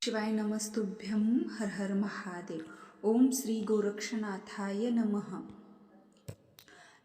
शिवाय नमस्तुभ्यं हर हर महादेव. ओम श्री गोरक्षनाथाय नमः.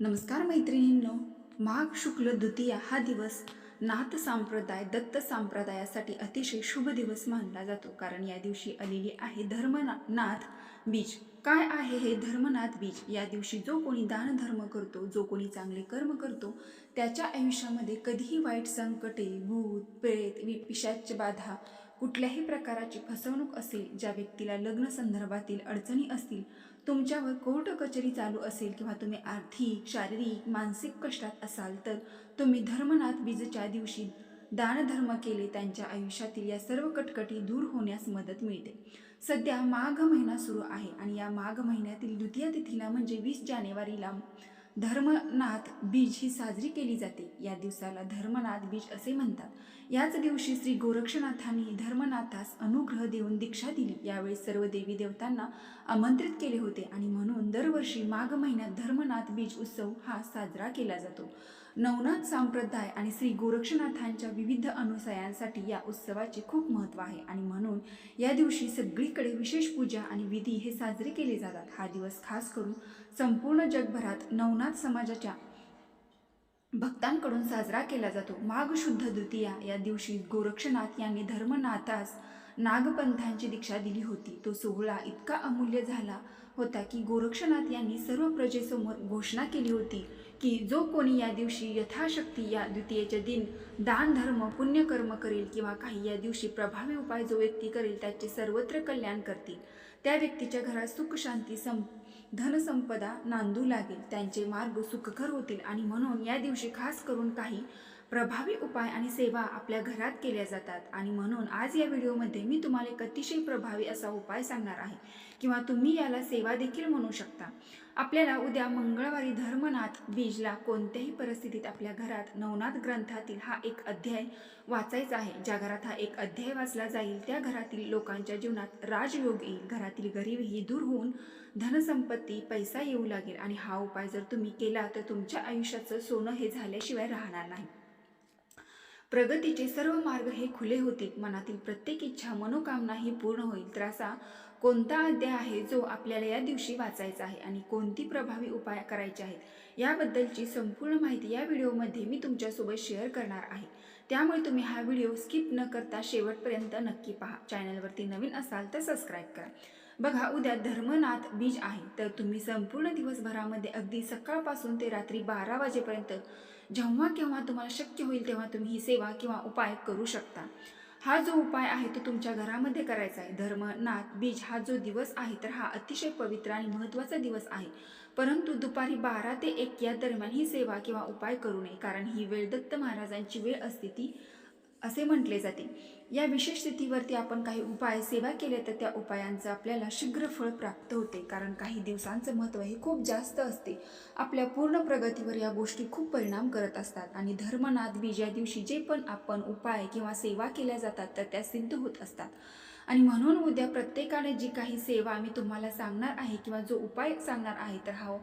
नमस्कार मैत्रिणींनो, माघ शुक्ल द्वितीया हा दिवस नाथ संप्रदाय दत्त संप्रदायासाठी अतिशय शुभ दिवस मानला जातो. कारण या दिवशी आलेली आहे धर्मनाथ बीज. काय आहे हे धर्मनाथ बीज? या दिवशी जो कोणी दान धर्म करतो, जो कोणी चांगले कर्म करतो, त्याच्या आयुष्यामध्ये कधीही वाईट संकटे, भूत प्रेत पिशाच बाधा, कुठल्याही प्रकाराची फसवणूक असेल, ज्या व्यक्तीला लग्न संदर्भातील अडचणी असतील, तुमच्यावर कोर्ट कचेरी चालू असेल किंवा तुम्ही आर्थिक शारीरिक मानसिक कष्टात असाल, तर तुम्ही धर्मनाथ बीजच्या दिवशी दानधर्म केले, त्यांच्या आयुष्यातील या सर्व कटकटी दूर होण्यास मदत मिळते. सध्या माघ महिना सुरू आहे आणि या माघ महिन्यातील द्वितीय तिथीला म्हणजे 20 जानेवारीला धर्मनाथ बीज ही साजरी केली जाते. या दिवसाला धर्मनाथ बीज असे म्हणतात. याच दिवशी श्री गोरक्षनाथांनी धर्मनाथास अनुग्रह देऊन दीक्षा दिली. यावेळी सर्व देवी देवतांना आमंत्रित केले होते आणि म्हणून दरवर्षी माघ महिन्यात धर्मनाथ बीज उत्सव हा साजरा केला जातो. नवनाथ संप्रदाय आणि श्री गोरक्षनाथांच्या विविध अनुयायांसाठी या उत्सवाचे खूप महत्त्व आहे आणि म्हणून या दिवशी सगळीकडे विशेष पूजा आणि विधी हे साजरे केले जातात. हा दिवस खास करून संपूर्ण जगभरात नवनाथ समाजाच्या भक्तांकडून साजरा केला जातो. माघ शुद्ध द्वितीया या दिवशी गोरक्षनाथ यांनी धर्मनाथास नागपंथांची दीक्षा दिली होती. तो सोहळा इतका अमूल्य झाला होता की गोरक्षनाथ यांनी सर्व प्रजेसमोर घोषणा केली होती की जो कोणी या दिवशी यथाशक्ती या द्वितीयेच्या दिन दान धर्म पुण्यकर्म करेल किंवा काही या दिवशी प्रभावी उपाय जो व्यक्ती करेल त्याचे सर्वत्र कल्याण करतील. त्या व्यक्तीच्या घरात सुख शांती धनसंपदा नांदू लागेल, त्यांचे मार्ग सुखकर होतील आणि म्हणून या दिवशी खास करून काही प्रभावी उपाय आणि सेवा आपल्या घरात केल्या जातात. आणि म्हणून आज या व्हिडिओमध्ये मी तुम्हाला एक अतिशय प्रभावी असा उपाय सांगणार आहे किंवा तुम्ही याला सेवा देखील म्हणू शकता. आपल्याला उद्या मंगळवारी धर्मनाथ बीजला कोणत्याही परिस्थितीत आपल्या घरात नवनाथ ग्रंथातील हा एक अध्याय वाचायचा आहे. ज्या घरात हा एक अध्याय वाचला जाईल त्या घरातील लोकांच्या जीवनात राजयोग येईल, घरातील गरिबी दूर होऊन धनसंपत्ती पैसा येऊ लागेल. आणि हा उपाय जर तुम्ही केला तर तुमच्या आयुष्याचं सोनं हे झाल्याशिवाय राहणार नाही. प्रगतीचे सर्व मार्ग हे खुले होतील, मनातील प्रत्येक इच्छा मनोकामना ही पूर्ण होईल. तर असा कोणता अध्याय आहे जो आपल्याला या दिवशी वाचायचा आहे आणि कोणती प्रभावी उपाय करायचे आहेत याबद्दलची संपूर्ण माहिती या व्हिडिओमध्ये मी तुमच्यासोबत शेअर करणार आहे. त्यामुळे तुम्ही हा व्हिडिओ स्किप न करता शेवटपर्यंत नक्की पहा. चॅनलवरती नवीन असाल तर सबस्क्राईब करा. बघा, उद्या धर्मनाथ बीज आहे, तर तुम्ही संपूर्ण दिवसभरामध्ये अगदी सकाळपासून ते रात्री 12 वाजेपर्यंत जेव्हा केव्हा तुम्हाला शक्य होईल तेव्हा तुम्ही ही सेवा किंवा उपाय करू शकता. हा जो उपाय आहे तो तुमच्या घरामध्ये करायचा आहे. धर्मनाथ बीज हा जो दिवस आहे तर हा अतिशय पवित्र आणि महत्त्वाचा दिवस आहे, परंतु दुपारी 12 ते 1 या दरम्यान ही सेवा किंवा उपाय करू नये, कारण ही वेळ दत्त महाराजांची वेळ असते ती असे म्हटले जाते. या विशेष स्थितीवरती आपण काही उपाय सेवा केले तर त्या उपायांचं आपल्याला शीघ्र फळ प्राप्त होते, कारण काही दिवसांचं महत्त्व हे खूप जास्त असते. आपल्या पूर्ण प्रगतीवर या गोष्टी खूप परिणाम करत असतात आणि धर्मनाथ बीज या दिवशी जे पण आपण उपाय किंवा सेवा केल्या जातात तर त्या सिद्ध होत असतात. आणि म्हणून उद्या प्रत्येकाने जी काही सेवा मी तुम्हाला सांगणार आहे किंवा जो उपाय सांगणार आहे तर हा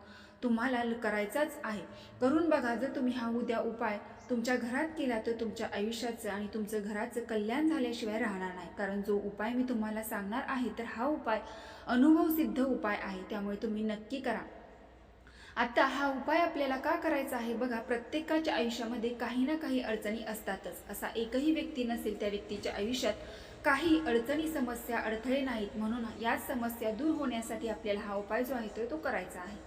तुम्हाला करायचाच आहे. करून बघा. जर तुम्ही हा उद्या उपाय तुमच्या घरात केला तर तुमच्या आयुष्याचं आणि तुमचं घराचं कल्याण झाल्याशिवाय राहणार नाही. कारण जो उपाय मी तुम्हाला सांगणार आहे तर हा उपाय अनुभवसिद्ध उपाय आहे, त्यामुळे तुम्ही नक्की करा. आता हा उपाय आपल्याला का करायचा आहे? बघा, प्रत्येकाच्या आयुष्यामध्ये काही ना काही अडचणी असतातच. असा एकही व्यक्ती नसेल त्या व्यक्तीच्या आयुष्यात काही अडचणी समस्या अडथळे नाहीत. म्हणून या समस्या दूर होण्यासाठी आपल्याला हा उपाय जो आहे तो करायचा आहे.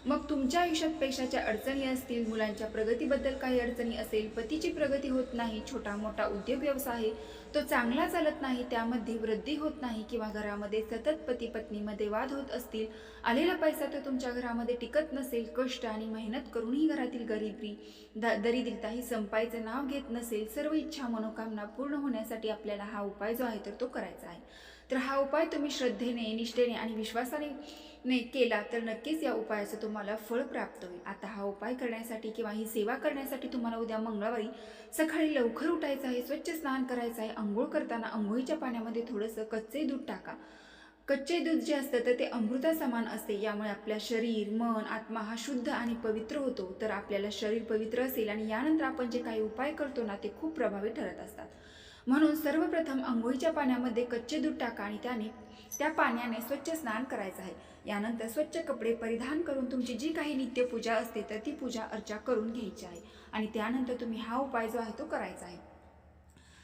मग तुमच्या आयुष्यात पैशाच्या अडचणी असतील, मुलांच्या प्रगतीबद्दल काही अडचणी असेल, पतीची प्रगती होत नाही, छोटा मोठा उद्योग व्यवसाय आहे तो चांगला चालत नाही, त्यामध्ये वृद्धी होत नाही, किंवा घरामध्ये सतत पती पत्नीमध्ये वाद होत असतील, आलेला पैसा तो तुमच्या घरामध्ये टिकत नसेल, कष्ट आणि मेहनत करूनही घरातील गरिबी दरिद्रता ही संपायचं नाव घेत नसेल, सर्व इच्छा मनोकामना पूर्ण होण्यासाठी आपल्याला हा उपाय जो आहे तर तो करायचा आहे. तर हा उपाय तुम्ही श्रद्धेने, निष्ठेने आणि विश्वासाने केला तर नक्कीच या उपायाचं तुम्हाला फळ प्राप्त होईल. आता हा उपाय करण्यासाठी किंवा ही सेवा करण्यासाठी तुम्हाला उद्या मंगळवारी सकाळी लवकर उठायचं आहे, स्वच्छ स्नान करायचं आहे. अंघोळ करताना अंघोळीच्या पाण्यामध्ये थोडंसं कच्चे दूध टाका. कच्चे दूध जे असतं तर ते अमृता समान असते. यामुळे आपल्या शरीर, मन, आत्मा हा शुद्ध आणि पवित्र होतो. तर आपल्याला शरीर पवित्र असेल आणि यानंतर आपण जे काही उपाय करतो ना ते खूप प्रभावी ठरत असतात. म्हणून सर्वप्रथम अंघोळीच्या पाण्यामध्ये कच्चे दूध टाका आणि त्या पाण्याने स्वच्छ स्नान करायचं आहे. यानंतर स्वच्छ कपडे परिधान करून तुमची जी काही नित्यपूजा असते तर ती पूजा अर्चा करून घ्यायची आहे आणि त्यानंतर तुम्ही हा उपाय जो आहे तो करायचा आहे.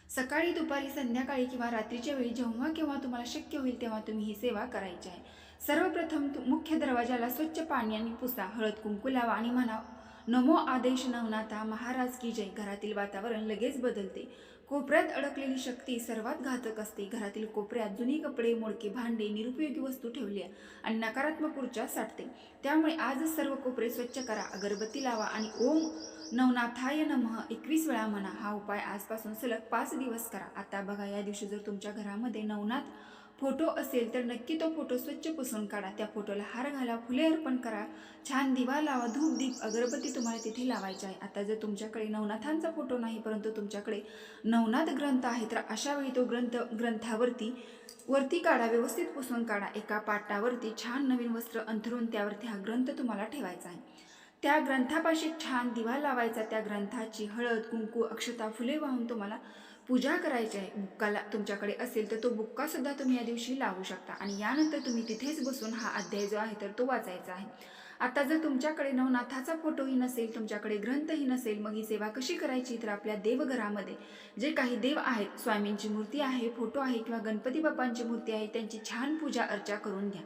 सकाळी, दुपारी, संध्याकाळी किंवा रात्रीच्या वेळी जेव्हा केव्हा तुम्हाला शक्य होईल तेव्हा तुम्ही ही सेवा करायची आहे. सर्वप्रथम मुख्य दरवाजाला स्वच्छ पाण्याने पुसा, हळद कुंकू लावा आणि म्हणा, नमो आदेश नवनाथा महाराज की जय. घरातील वातावरण लगेच बदलते. कोपऱ्यात अडकलेली शक्ती सर्वात घातक असते. घरातील कोपऱ्यात जुनी कपडे, मोडके भांडे, निरुपयोगी वस्तू ठेवली आणि नकारात्मक ऊर्जा साठते. त्यामुळे आजच सर्व कोपरे स्वच्छ करा, अगरबत्ती लावा आणि ओम नवनाथाय नमः 21 वेळा म्हणा. हा उपाय आजपासून सलग 5 दिवस करा. आता बघा, या दिवशी जर तुमच्या घरामध्ये नवनाथ फोटो असेल तर नक्की तो फोटो स्वच्छ पुसून काढा. त्या फोटोला हार घाला, फुले अर्पण करा, छान दिवा लावा, धूप दीप अगरबत्ती तुम्हाला तिथे लावायची आहे. आता जर तुमच्याकडे नवनाथांचा फोटो नाही परंतु तुमच्याकडे नवनाथ ग्रंथ आहे तर अशा वेळी तो ग्रंथावरती काढा, व्यवस्थित पुसून काढा. एका पाटावरती छान नवीन वस्त्र अंथरून त्यावरती हा ग्रंथ तुम्हाला ठेवायचा आहे. त्या ग्रंथापाशी छान दिवा लावायचा. त्या ग्रंथाची हळद कुंकू अक्षता फुले वाहून तुम्हाला पूजा करायची आहे. बुक्काला तुमच्याकडे असेल तर तो बुक्का सुद्धा तुम्ही या दिवशी लावू शकता आणि यानंतर तुम्ही तिथेच बसून हा अध्याय जो आहे तर तो वाचायचा आहे. आता जर तुमच्याकडे नवनाथाचा फोटोही नसेल, तुमच्याकडे ग्रंथही नसेल, मग ही सेवा कशी करायची? तर आपल्या देवघरामध्ये जे काही देव आहेत, स्वामींची मूर्ती आहे, फोटो आहे किंवा गणपती बाप्पांची मूर्ती आहे, त्यांची छान पूजा अर्चा करून घ्या.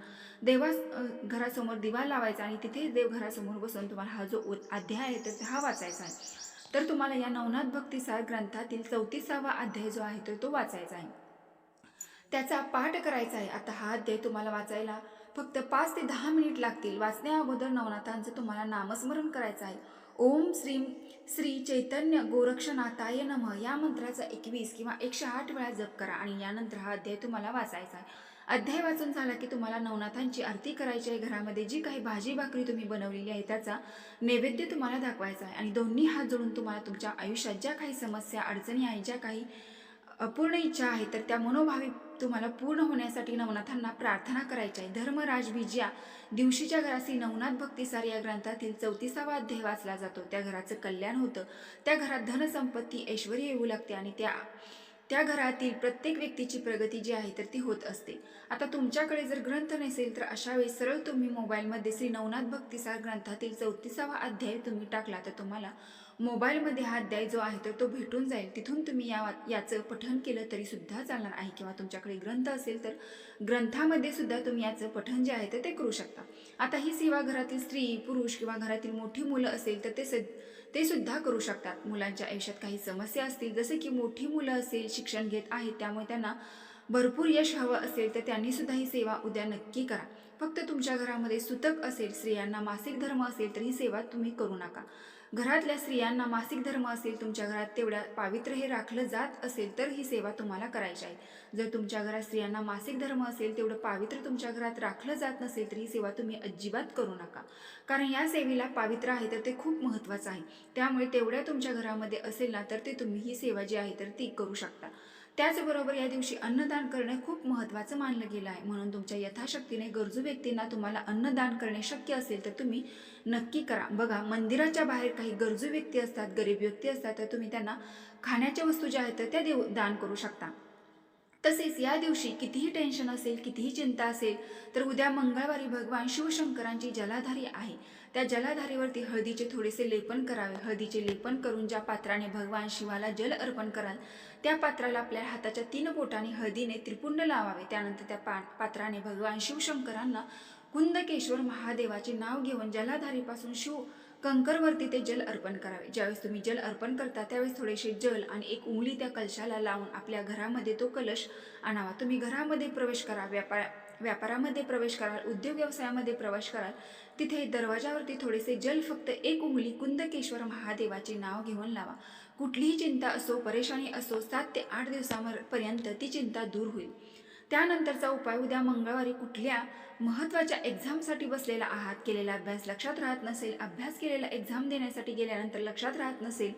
घरासमोर दिवा लावायचा आणि तिथेच देवघरासमोर बसून तुम्हाला हा जो अध्याय आहे तर हा वाचायचा आहे. तर तुम्हाला या नवनाथ भक्तिसार ग्रंथातील 34वा अध्याय जो आहे तर तो वाचायचा आहे, त्याचा पाठ करायचा आहे. आता हा अध्याय तुम्हाला वाचायला फक्त 5 ते 10 मिनिट लागतील. वाचण्या अगोदर नवनाथांचं तुम्हाला नामस्मरण करायचं आहे. ओम श्री चैतन्य गोरक्षनाथाय नमः या मंत्राचा 21 किंवा 108 वेळा जप करा आणि यानंतर हा अध्याय तुम्हाला वाचायचा आहे. अध्याय वाचून झाला की तुम्हाला नवनाथांची आरती करायची आहे. घरामध्ये जी काही भाजी भाकरी तुम्ही बनवलेली आहे त्याचा नैवेद्य तुम्हाला दाखवायचा आहे आणि दोन्ही हात जोडून तुम्हाला तुमच्या आयुष्यात ज्या काही समस्या अडचणी आहेत, ज्या काही अपूर्ण इच्छा आहे तर त्या मनोभावी तुम्हाला पूर्ण होण्यासाठी नवनाथांना प्रार्थना करायची आहे. धर्मराज विजया दिवशीच्या घरासी नवनाथ भक्तिसार या ग्रंथातील 34वा अध्याय वाचला जातो. त्या घराचं कल्याण होतं, त्या घरात धनसंपत्ती ऐश्वर येऊ लागते आणि त्या घरातील प्रत्येक व्यक्तीची प्रगती जी आहे तर ती होत असते. आता तुमच्याकडे जर ग्रंथ नसेल तर अशा वेळी सरळ तुम्ही मोबाईलमध्ये श्री नवनाथ भक्तिसार ग्रंथातील 34वा अध्याय तुम्ही टाकला तर तुम्हाला मोबाईलमध्ये हा अध्याय जो आहे तर तो भेटून जाईल. तिथून तुम्ही याचं पठण केलं तरी सुद्धा चालणार आहे किंवा तुमच्याकडे ग्रंथ असेल तर ग्रंथामध्ये सुद्धा तुम्ही याचं पठण जे आहे तर ते करू शकता. आता ही सेवा घरातील स्त्री पुरुष किंवा घरातील मोठी मुलं असेल तर ते सुद्धा करू शकतात. मुलांच्या आयुष्यात काही समस्या असतील, जसे की मोठी मुलं असेल शिक्षण घेत आहेत त्यामुळे त्यांना भरपूर यश हवं असेल तर त्यांनी सुद्धा ही सेवा उद्या नक्की करा. फक्त तुमच्या घरामध्ये सुतक असेल, स्त्रियांना मासिक धर्म असेल तर ही सेवा तुम्ही करू नका. घरातल्या स्त्रियांना मासिक धर्म असेल, तुमच्या घरात तेवढ्या पावित्र्य हे राखलं जात असेल तर ही सेवा तुम्हाला करायची आहे. जर तुमच्या घरात स्त्रियांना मासिक धर्म असेल, तेवढं पावित्र्य तुमच्या घरात राखलं जात नसेल तर ही सेवा तुम्ही अजिबात करू नका. कारण या सेवेला पावित्र्य आहे तर ते खूप महत्त्वाचं आहे. त्यामुळे तेवढ्या तुमच्या घरामध्ये असेल ना तर ते तुम्ही ही सेवा जी आहे तर ती करू शकता. त्याचबरोबर या दिवशी अन्नदान करणे खूप महत्त्वाचं मानलं गेलं आहे. म्हणून तुमच्या यथाशक्तीने गरजू व्यक्तींना तुम्हाला अन्नदान करणे शक्य असेल तर तुम्ही नक्की करा. बघा, मंदिराच्या बाहेर काही गरजू व्यक्ती असतात, गरीब व्यक्ती असतात, तर तुम्ही त्यांना खाण्याच्या वस्तू ज्या आहेत तर त्या दान करू शकता. तसेच या दिवशी कितीही टेन्शन असेल, कितीही चिंता असेल तर उद्या मंगळवारी भगवान शिवशंकरांची जलाधारी आहे, त्या जलाधारीवरती हळदीचे थोडेसे लेपन करावे. हळदीचे लेपन करून ज्या पात्राने भगवान शिवाला जल अर्पण कराल त्या पात्राला आपल्या हाताच्या 3 बोटांनी हळदीने त्रिपुंड लावावे. त्यानंतर त्या पात्राने भगवान शिवशंकरांना कुंदकेश्वर महादेवाचे नाव घेऊन जलाधारीपासून कंकरवरती ते जल अर्पण करावे. ज्यावेळेस तुम्ही जल अर्पण करता त्यावेळेस थोडेसे जल आणि 1 उंगली त्या कलशाला लावून आपल्या घरामध्ये तो कलश आणावा. तुम्ही घरामध्ये प्रवेश करा, व्यापारामध्ये प्रवेश कराल, उद्योग व्यवसायामध्ये प्रवेश कराल, तिथे दरवाजावरती थोडेसे जल फक्त 1 उंगली कुंदकेश्वर महादेवाचे नाव घेऊन लावा. कुठलीही चिंता असो, परेशानी असो, 7 ते 8 दिवसांपर्यंत ती चिंता दूर होईल. त्यानंतरचा उपाय, उद्या मंगळवारी कुठल्या महत्त्वाच्या एक्झामसाठी बसलेला आहात, केलेला अभ्यास लक्षात राहत नसेल, अभ्यास केलेला एक्झाम देण्यासाठी गेल्यानंतर लक्षात राहत नसेल,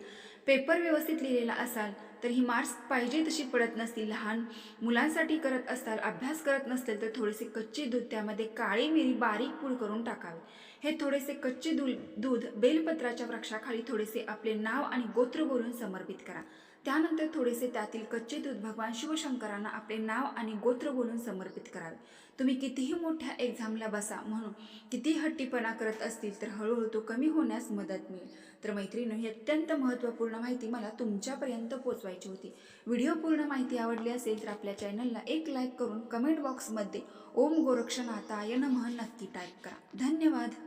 पेपर व्यवस्थित लिहिलेला असाल तर ही मार्क्स पाहिजे तशी पडत नसतील, लहान मुलांसाठी करत असताल, अभ्यास करत नसतील तर थोडेसे कच्चे दूध, त्यामध्ये काळी मिरी बारीक पूड करून टाकावे. हे थोडेसे कच्चे दूध बेलपत्राच्या वृक्षाखाली थोडेसे आपले नाव आणि गोत्र बोलून समर्पित करा. त्यानंतर थोडेसे त्यातील कच्चे दूध भगवान शिवशंकरांना आपले नाव आणि गोत्र बोलून समर्पित करावे. तुम्ही कितीही मोठ्या एक्झामला बसा म्हणून कितीही हट्टीपणा करत असतील तर हळूहळू तो कमी होण्यास मदत मिळेल. तर मैत्रिणी, ही अत्यंत महत्त्वपूर्ण माहिती मला तुमच्यापर्यंत पोहोचवायची होती. व्हिडिओ पूर्ण माहिती आवडली असेल तर आपल्या चॅनलला एक लाईक करून कमेंट बॉक्समध्ये ओम गोरक्षनाथाय नमः नक्की टाईप करा. धन्यवाद.